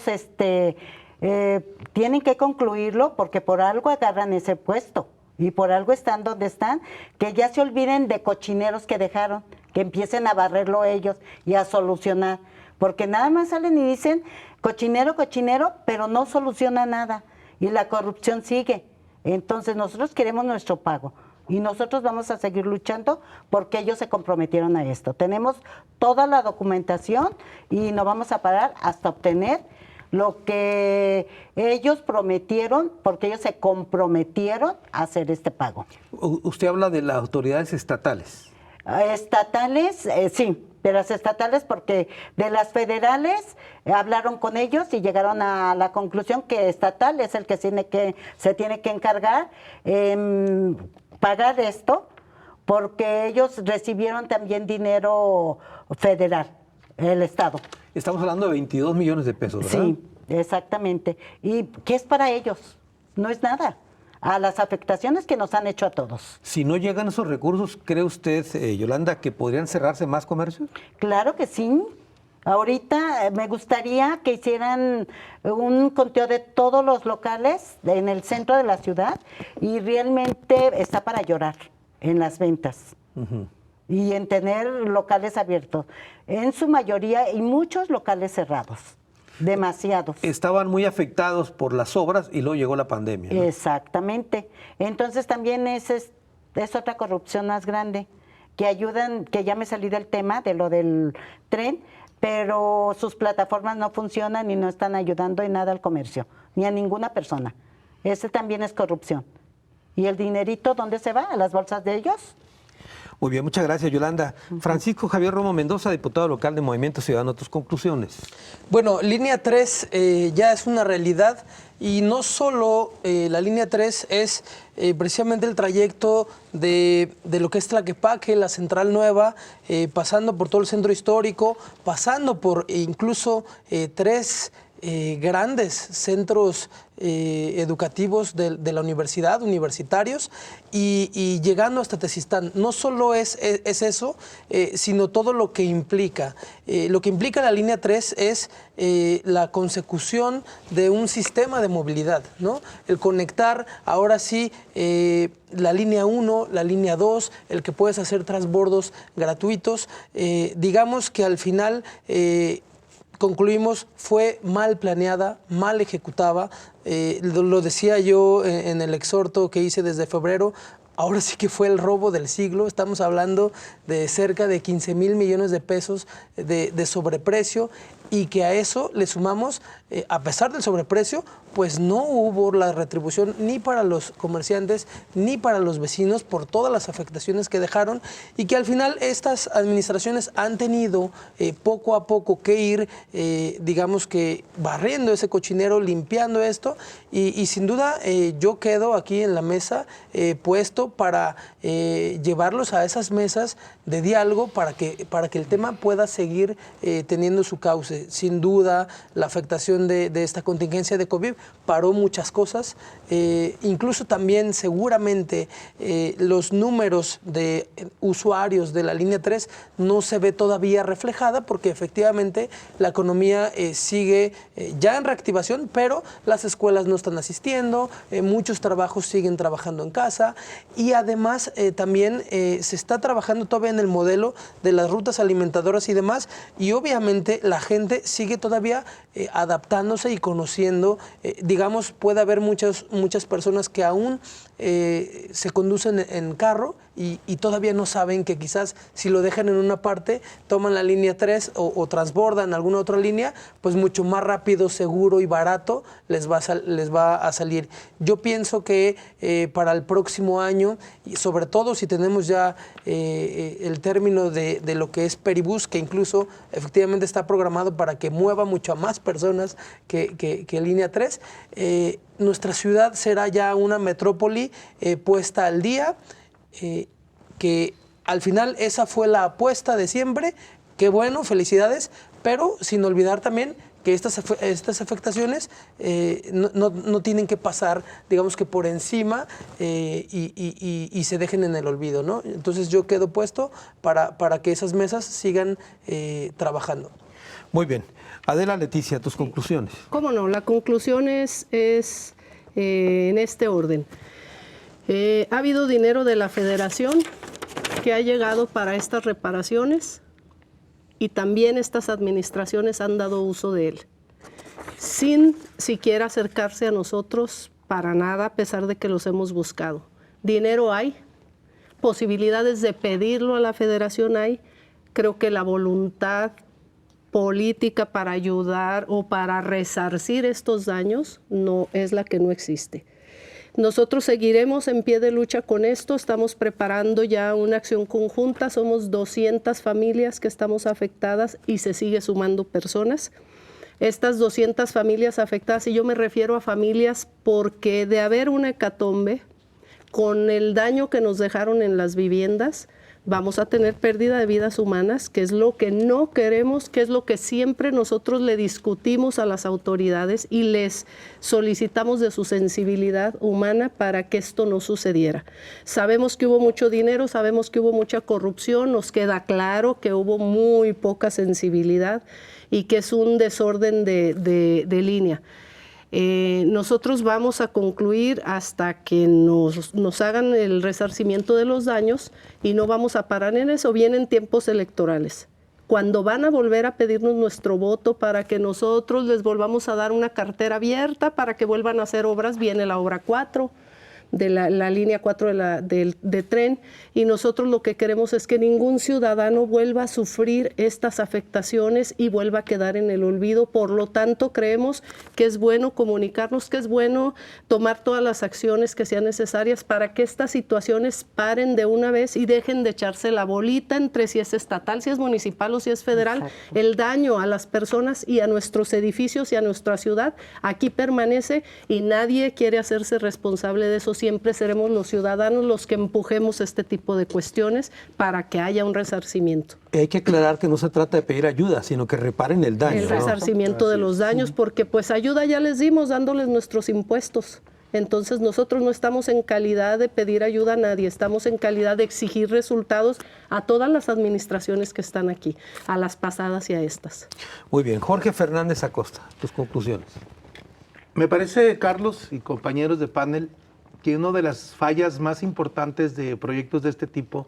tienen que concluirlo, porque por algo agarran ese puesto y por algo están donde están, que ya se olviden de cochineros que dejaron, que empiecen a barrerlo ellos y a solucionar, porque nada más salen y dicen cochinero, cochinero, pero no soluciona nada y la corrupción sigue. Entonces nosotros queremos nuestro pago y nosotros vamos a seguir luchando porque ellos se comprometieron a esto. Tenemos toda la documentación y no vamos a parar hasta obtener lo que ellos prometieron, porque ellos se comprometieron a hacer este pago. Usted habla de las autoridades estatales. Estatales, sí, de las estatales, porque de las federales hablaron con ellos y llegaron a la conclusión que estatal es el que se tiene que encargar pagar esto, porque ellos recibieron también dinero federal, el Estado. Estamos hablando de 22 millones de pesos, ¿verdad? Sí, exactamente. ¿Y qué es para ellos? No es nada. A las afectaciones que nos han hecho a todos. Si no llegan esos recursos, ¿cree usted, Yolanda, que podrían cerrarse más comercios? Claro que sí. Ahorita me gustaría que hicieran un conteo de todos los locales en el centro de la ciudad y realmente está para llorar en las ventas. Y en tener locales abiertos. En su mayoría y muchos locales cerrados. Demasiados. Estaban muy afectados por las obras y luego llegó la pandemia, ¿no? Exactamente. Entonces también es otra corrupción más grande, que ayudan, que ya me salí del tema de lo del tren, pero sus plataformas no funcionan y no están ayudando en nada al comercio, ni a ninguna persona. Ese también es corrupción. ¿Y el dinerito dónde se va? ¿A las bolsas de ellos? Muy bien, muchas gracias, Yolanda. Francisco Javier Romo Mendoza, diputado local de Movimiento Ciudadano, tus conclusiones. Bueno, línea 3 ya es una realidad y no solo la línea 3 es precisamente el trayecto de lo que es Tlaquepaque, la Central Nueva, pasando por todo el centro histórico, pasando por incluso 3 grandes centros educativos de la universidad, universitarios, y llegando hasta Tezistán. No solo es eso, sino todo lo que implica. Lo que implica la línea 3 es la consecución de un sistema de movilidad, ¿no? El conectar ahora sí la línea 1, la línea 2, el que puedes hacer transbordos gratuitos. Digamos que al final concluimos, fue mal planeada, mal ejecutada. Lo decía yo en el exhorto que hice desde febrero. Ahora sí que fue el robo del siglo. Estamos hablando de cerca de 15,000 millones de pesos de sobreprecio. y que a eso le sumamos, a pesar del sobreprecio, pues no hubo la retribución ni para los comerciantes ni para los vecinos por todas las afectaciones que dejaron, y que al final estas administraciones han tenido poco a poco que ir, digamos que barriendo ese cochinero, limpiando esto, y sin duda yo quedo aquí en la mesa puesto para llevarlos a esas mesas de diálogo para que el tema pueda seguir teniendo su cauce. Sin duda, la afectación de esta contingencia de COVID paró muchas cosas, incluso también seguramente los números de usuarios de la línea 3 no se ve todavía reflejada, porque efectivamente la economía sigue ya en reactivación, pero las escuelas no están asistiendo, muchos trabajos siguen trabajando en casa, y además también se está trabajando todavía en el modelo de las rutas alimentadoras y demás, y obviamente la gente sigue todavía adaptándose y conociendo. Digamos, puede haber muchas personas que aún se conducen en carro y todavía no saben que quizás si lo dejan en una parte, toman la línea 3 o transbordan alguna otra línea, pues mucho más rápido, seguro y barato les va a salir. Yo pienso que para el próximo año, y sobre todo si tenemos ya el término de lo que es Peribús, que incluso efectivamente está programado para que mueva mucho a más personas que línea 3, nuestra ciudad será ya una metrópoli puesta al día, que al final esa fue la apuesta de siempre. Qué bueno, felicidades, pero sin olvidar también que estas afectaciones no tienen que pasar, digamos que por encima y se dejen en el olvido, ¿no? Entonces yo quedo puesto para que esas mesas sigan trabajando. Muy bien. Adela, Leticia, tus conclusiones. ¿Cómo no? La conclusión es en este orden. Ha habido dinero de la Federación que ha llegado para estas reparaciones, y también estas administraciones han dado uso de él, sin siquiera acercarse a nosotros para nada, a pesar de que los hemos buscado. Dinero hay, posibilidades de pedirlo a la Federación hay. Creo que la voluntad política para ayudar o para resarcir estos daños no es la que no existe. Nosotros seguiremos en pie de lucha con esto, estamos preparando ya una acción conjunta, somos 200 familias que estamos afectadas y se sigue sumando personas. Estas 200 familias afectadas, y yo me refiero a familias porque de haber una hecatombe, con el daño que nos dejaron en las viviendas, vamos a tener pérdida de vidas humanas, que es lo que no queremos, que es lo que siempre nosotros le discutimos a las autoridades y les solicitamos de su sensibilidad humana para que esto no sucediera. Sabemos que hubo mucho dinero, sabemos que hubo mucha corrupción, nos queda claro que hubo muy poca sensibilidad y que es un desorden de línea. Nosotros vamos a concluir hasta que nos hagan el resarcimiento de los daños, y no vamos a parar en eso. Vienen tiempos electorales, cuando van a volver a pedirnos nuestro voto para que nosotros les volvamos a dar una cartera abierta para que vuelvan a hacer obras. Viene la obra 4 de la línea 4 de tren, y nosotros lo que queremos es que ningún ciudadano vuelva a sufrir estas afectaciones y vuelva a quedar en el olvido. Por lo tanto, creemos que es bueno comunicarnos, que es bueno tomar todas las acciones que sean necesarias para que estas situaciones paren de una vez y dejen de echarse la bolita entre si es estatal, si es municipal o si es federal. Exacto. El daño a las personas y a nuestros edificios y a nuestra ciudad aquí permanece, y nadie quiere hacerse responsable de eso. Siempre seremos los ciudadanos los que empujemos este tipo de cuestiones para que haya un resarcimiento. Hay que aclarar que no se trata de pedir ayuda, sino que reparen el daño. El resarcimiento de los daños, porque pues ayuda ya les dimos dándoles nuestros impuestos. Entonces nosotros no estamos en calidad de pedir ayuda a nadie, estamos en calidad de exigir resultados a todas las administraciones que están aquí, a las pasadas y a estas. Muy bien. Jorge Fernández Acosta, tus conclusiones. Me parece, Carlos y compañeros de panel, que una de las fallas más importantes de proyectos de este tipo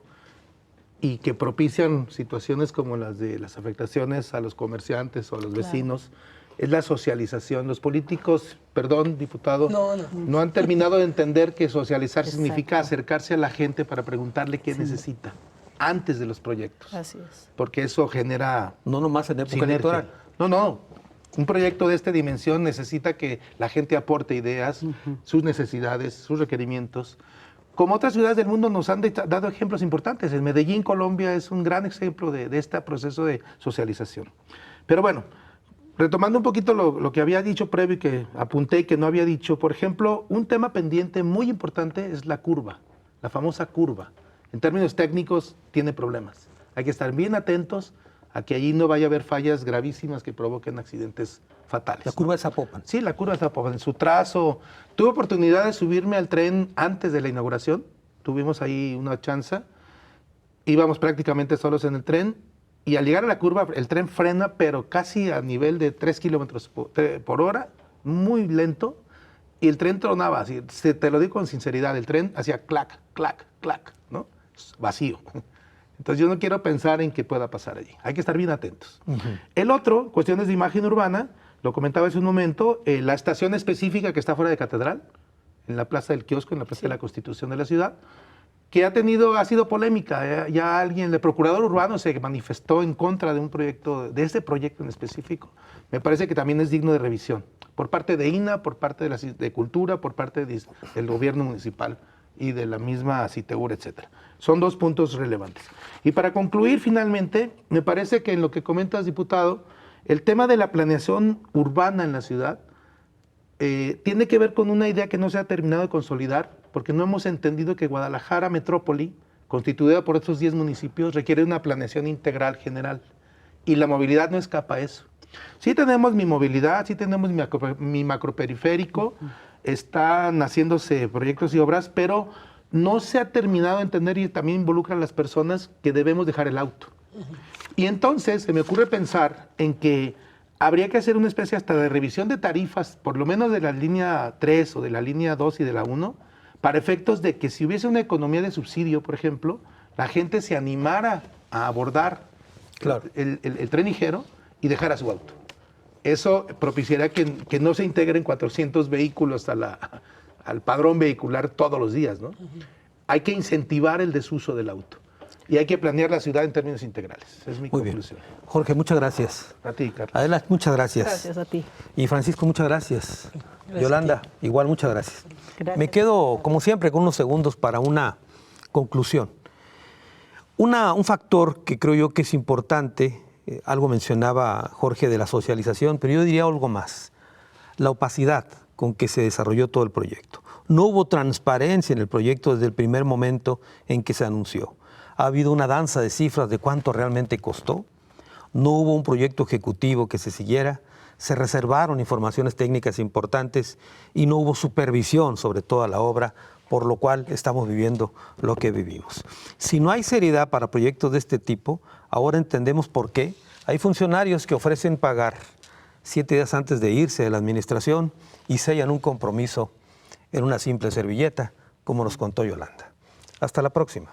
y que propician situaciones como las de las afectaciones a los comerciantes o a los vecinos es la socialización. Los políticos, perdón, diputado, no han terminado de entender que socializar significa acercarse a la gente para preguntarle qué necesita antes de los proyectos. Así es. Porque eso genera no nomás en época electoral. No. Un proyecto de esta dimensión necesita que la gente aporte ideas, sus necesidades, sus requerimientos. Como otras ciudades del mundo nos han dado ejemplos importantes. En Medellín, Colombia, es un gran ejemplo de este proceso de socialización. Pero bueno, retomando un poquito lo que había dicho previo y que apunté y que no había dicho, por ejemplo, un tema pendiente muy importante es la curva, la famosa curva. En términos técnicos tiene problemas. Hay que estar bien atentos a que allí no vaya a haber fallas gravísimas que provoquen accidentes fatales. La curva de Zapopan. Sí, la curva de Zapopan. En su trazo, tuve oportunidad de subirme al tren antes de la inauguración. Tuvimos ahí una chance. Íbamos prácticamente solos en el tren. Y al llegar a la curva, el tren frena, pero casi a nivel de 3 kilómetros por hora, muy lento. Y el tren tronaba, así, te lo digo con sinceridad, el tren hacía clac, clac, clac, ¿no? Vacío. Entonces yo no quiero pensar en qué pueda pasar allí. Hay que estar bien atentos. El otro, cuestiones de imagen urbana, lo comentaba hace un momento, la estación específica que está fuera de Catedral, en la Plaza del Kiosco, en la Plaza de la Constitución de la ciudad, que ha sido polémica. Ya alguien, el procurador urbano se manifestó en contra de un proyecto, de este proyecto en específico. Me parece que también es digno de revisión, por parte de INA, por parte de Cultura, por parte del gobierno municipal y de la misma CITEUR, etcétera. Son dos puntos relevantes. Y para concluir, finalmente, me parece que en lo que comentas, diputado, el tema de la planeación urbana en la ciudad tiene que ver con una idea que no se ha terminado de consolidar, porque no hemos entendido que Guadalajara Metrópoli, constituida por estos 10 municipios, requiere una planeación integral general. Y la movilidad no escapa a eso. Sí tenemos mi movilidad, sí tenemos mi macroperiférico, están haciéndose proyectos y obras, pero no se ha terminado de entender, y también involucran a las personas, que debemos dejar el auto. Y entonces se me ocurre pensar en que habría que hacer una especie hasta de revisión de tarifas, por lo menos de la línea 3 o de la línea 2 y de la 1, para efectos de que si hubiese una economía de subsidio, por ejemplo, la gente se animara a abordar el tren ligero y dejara su auto. Eso propiciaría que no se integren 400 vehículos al padrón vehicular todos los días, ¿no? Hay que incentivar el desuso del auto. Y hay que planear la ciudad en términos integrales. Esa es mi conclusión. Bien. Jorge, muchas gracias. A ti, Carlos. Adela, muchas gracias. Gracias a ti. Y Francisco, muchas gracias. Gracias Yolanda, igual, muchas gracias. Me quedo, como siempre, con unos segundos para una conclusión. Un factor que creo yo que es importante, algo mencionaba Jorge de la socialización, pero yo diría algo más, la opacidad con que se desarrolló todo el proyecto. No hubo transparencia en el proyecto desde el primer momento en que se anunció. Ha habido una danza de cifras de cuánto realmente costó. No hubo un proyecto ejecutivo que se siguiera. Se reservaron informaciones técnicas importantes y no hubo supervisión sobre toda la obra, por lo cual estamos viviendo lo que vivimos. Si no hay seriedad para proyectos de este tipo, ahora entendemos por qué. Hay funcionarios que ofrecen pagar 7 días antes de irse de la administración y sellan un compromiso en una simple servilleta, como nos contó Yolanda. Hasta la próxima.